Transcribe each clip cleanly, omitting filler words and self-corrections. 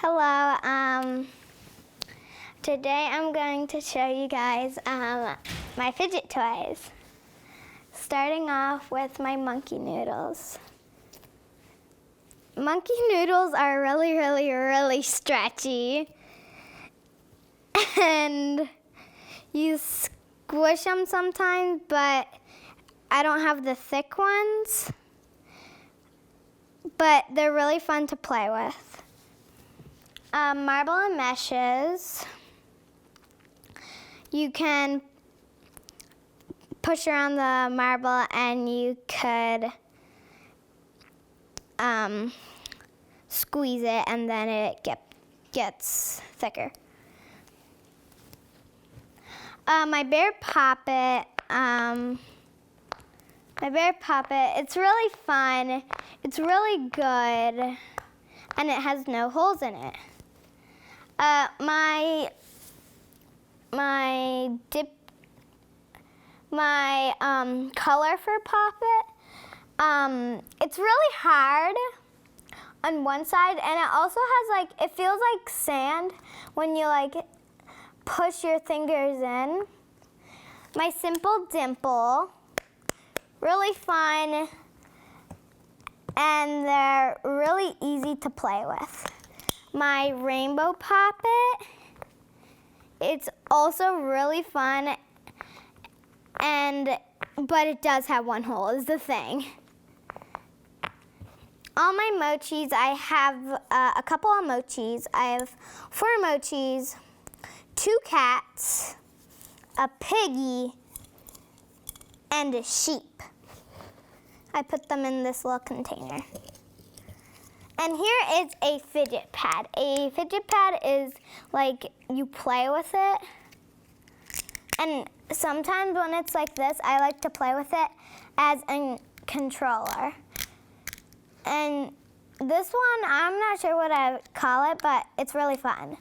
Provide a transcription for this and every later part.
Hello, today I'm going to show you guys my fidget toys. Starting off with my monkey noodles. Monkey noodles are really stretchy. And you squish them sometimes, but I don't have the thick ones. But they're really fun to play with. Marble and meshes. You can push around the marble and you could squeeze it and then it gets thicker. My bear puppet, it's really fun. It's really good, and it has no holes in it. My colorful puppet, it's really hard on one side, and it also has it feels like sand when you push your fingers in. My simple dimple, really fun, and they're really easy to play with. My rainbow puppet, it's also really fun, but it does have one hole, is the thing. All my mochis, I have a couple of mochis. I have 4 mochis, 2 cats, a piggy, and a sheep. I put them in this little container. And here is a fidget pad. A fidget pad is you play with it. And sometimes when it's like this, I like to play with it as a controller. And this one, I'm not sure what I would call it, but it's really fun.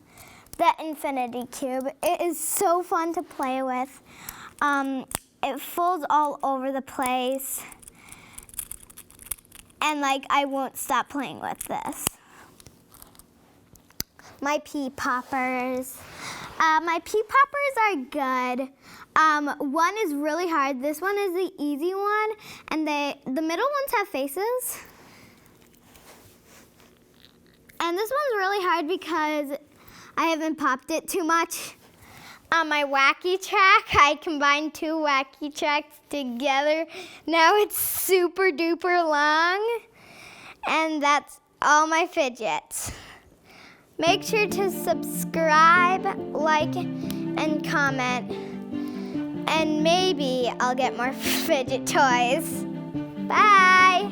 The infinity cube. It is so fun to play with. It folds all over the place. And I won't stop playing with this. My pea poppers. My pea poppers are good. One is really hard. This one is the easy one. And the middle ones have faces. And this one's really hard because I haven't popped it too much. On my wacky track, I combined 2 wacky tracks together. Now it's super duper long. And that's all my fidgets. Make sure to subscribe, like, and comment. And maybe I'll get more fidget toys. Bye!